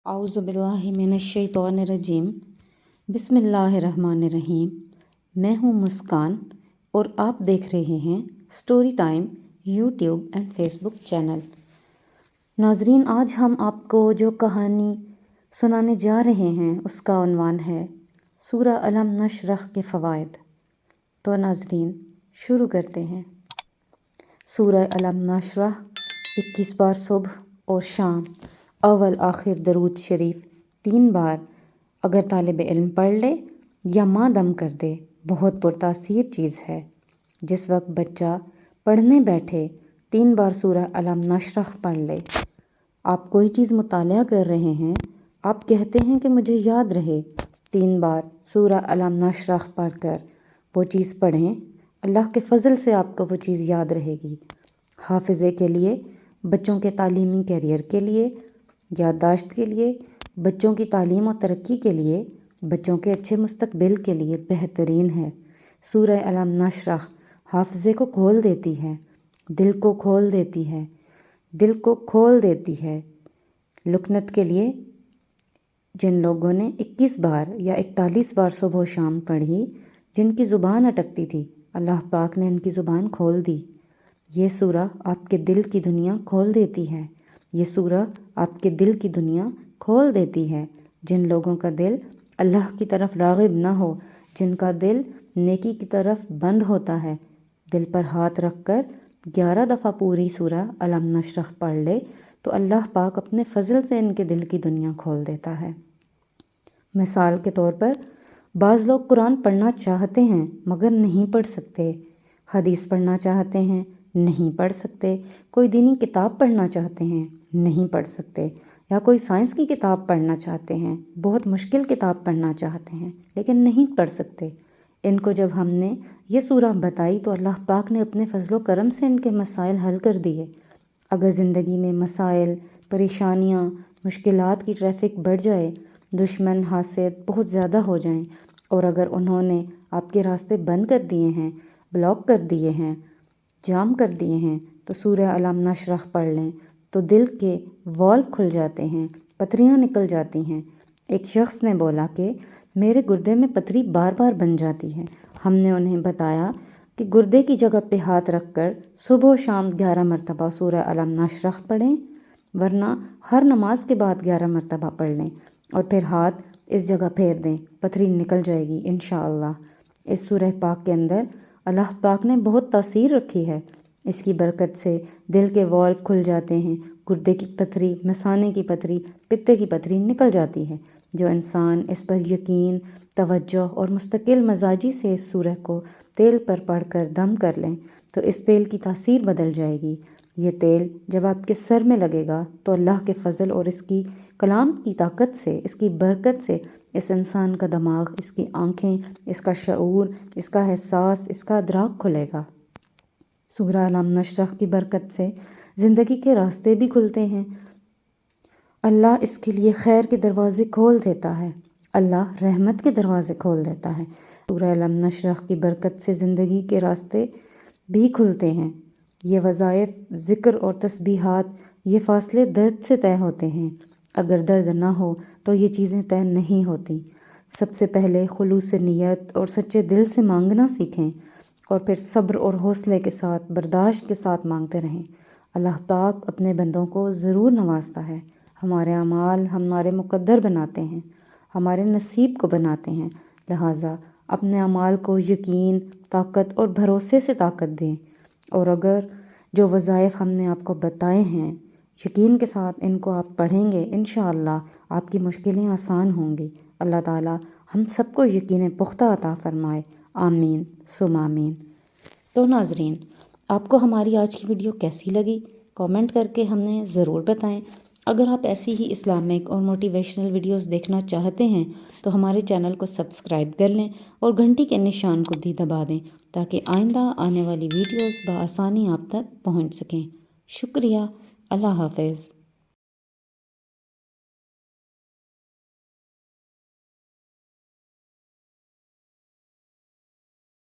औज़ु बिल्लाहि मिनश्शैतानिर्रजीम। बिस्मिल्लाहिर्रहमानिर्रहीम। मैं हूँ मुस्कान और आप देख रहे हैं story time YouTube and Facebook channel. नाज़रीन, आज हम आपको जो कहानी सुनाने जा रहे हैं उसका उन्वान है सूरह अलम नशरह के फ़वाइद। तो नाज़रीन, शुरू करते हैं। सूरह अलम नशरह 21 बार सुबह और शाम, अव्वल आखिर दरूद शरीफ 3 बार अगर तालिब इल्म पढ़ ले या माँ दम कर दे, बहुत पुरतासीर चीज़ है। जिस वक्त बच्चा पढ़ने बैठे 3 बार सूरह अलम नशरह पढ़ ले। आप कोई चीज़ मुतालिया कर रहे हैं, आप कहते हैं कि मुझे याद रहे, 3 बार सूरह अलम नशरह पढ़कर वो चीज़ पढ़ें, अल्लाह के फ़ज़ल से आपको वो चीज़ याद रहेगी। हाफ़िज़े के लिए, बच्चों के तालीमी कैरियर के लिए, याददाश्त के लिए, बच्चों की तालीम और तरक्की के लिए, बच्चों के अच्छे मुस्तकबिल के लिए बेहतरीन है। सूरह अलम नशरह हाफ़िज़े को खोल देती है, दिल को खोल देती है, दिल को खोल देती है। लुकनत के लिए जिन लोगों ने 21 बार या 41 बार सुबह शाम पढ़ी, जिनकी ज़ुबान अटकती थी, अल्लाह पाक ने इनकी ज़ुबान खोल दी। ये सूरह आपके दिल की दुनिया खोल देती है। ये सूरह आपके दिल की दुनिया खोल देती है। जिन लोगों का दिल अल्लाह की तरफ राग़िब ना हो, जिनका दिल नेकी की तरफ बंद होता है, दिल पर हाथ रख कर 11 दफ़ा पूरी सूरह अलम नशरह पढ़ ले तो अल्लाह पाक अपने फ़ज़ल से इनके दिल की दुनिया खोल देता है। मिसाल के तौर पर, बाज़ लोग कुरान पढ़ना चाहते हैं मगर नहीं पढ़ सकते, हदीस पढ़ना चाहते हैं, नहीं पढ़ सकते, कोई दीनी किताब पढ़ना चाहते हैं, नहीं पढ़ सकते, या कोई साइंस की किताब पढ़ना चाहते हैं, बहुत मुश्किल किताब पढ़ना चाहते हैं लेकिन नहीं पढ़ सकते। इनको जब हमने ये सूरह बताई तो अल्लाह पाक ने अपने फ़ज़ल करम से इनके मसाइल हल कर दिए। अगर ज़िंदगी में मसाइल, परेशानियाँ, मुश्किलात की ट्रैफ़िक बढ़ जाए, दुश्मन हासिद बहुत ज़्यादा हो जाएं, और अगर उन्होंने आपके रास्ते बंद कर दिए हैं, ब्लॉक कर दिए हैं, जाम कर दिए हैं, तो सूरह अलम नशरह पढ़ लें तो दिल के वॉल्व खुल जाते हैं, पथरियाँ निकल जाती हैं। एक शख्स ने बोला कि मेरे गुर्दे में पथरी बार बार बन जाती है। हमने उन्हें बताया कि गुर्दे की जगह पे हाथ रख कर सुबह शाम 11 मरतबा सूरह अलम नशरह पढ़ें, वरना हर नमाज के बाद 11 मरतबा पढ़ लें और फिर हाथ इस जगह फेर दें, पथरी निकल जाएगी इंशाअल्लाह। इस सूरह पाक के अंदर अल्लाह पाक ने बहुत तासीर रखी है। इसकी बरकत से दिल के वॉल्व खुल जाते हैं, गुर्दे की पथरी, मसाने की पथरी, पित्ते की पथरी निकल जाती है। जो इंसान इस पर यकीन, तवज्जो और मुस्तकिल मजाजी से इस सूरह को तेल पर पढ़कर दम कर लें तो इस तेल की तासीर बदल जाएगी। ये तेल जब आपके सर में लगेगा तो अल्लाह के फ़ज़ल और इसकी कलाम की ताकत से, इसकी बरकत से इस इंसान का दिमाग, इसकी आँखें, इसका शऊर, इसका एहसास, इसका अदराक खुलेगा। सूरह अलम नशरह की बरकत से ज़िंदगी के रास्ते भी खुलते हैं। अल्लाह इसके लिए खैर के दरवाज़े खोल देता है, अल्लाह रहमत के दरवाज़े खोल देता है। सूरह अलम नशरह की बरकत से ज़िंदगी के रास्ते भी खुलते हैं। ये वज़ाइफ, ज़िक्र और तस्बीहात, ये फ़ासले दर्द से तय होते हैं। अगर दर्द ना हो तो ये चीज़ें तय नहीं होती। सबसे पहले खुलूस नियत और सच्चे दिल से मांगना सीखें और फिर सब्र और हौसले के साथ, बर्दाश्त के साथ मांगते रहें। अल्लाह पाक अपने बंदों को ज़रूर नवाजता है। हमारे अमाल हमारे मुक़द्दर बनाते हैं, हमारे नसीब को बनाते हैं। लिहाजा अपने अमाल को यकीन, ताकत और भरोसे से ताकत दें, और अगर जो वज़ाइफ हमने आपको बताए हैं, यकीन के साथ इनको आप पढ़ेंगे, इंशाअल्लाह आपकी मुश्किलें आसान होंगी। अल्लाह ताला हम सबको यकीन पुख्ता अता फ़रमाए। आमीन सुम आमीन। तो नाज़रीन, आपको हमारी आज की वीडियो कैसी लगी कमेंट करके हमें ज़रूर बताएं। अगर आप ऐसी ही इस्लामिक और मोटिवेशनल वीडियोस देखना चाहते हैं तो हमारे चैनल को सब्सक्राइब कर लें और घंटी के निशान को भी दबा दें ताकि आइंदा आने वाली वीडियोस बआसानी आप तक पहुंच सकें। शुक्रिया। अल्लाह हाफ़िज़।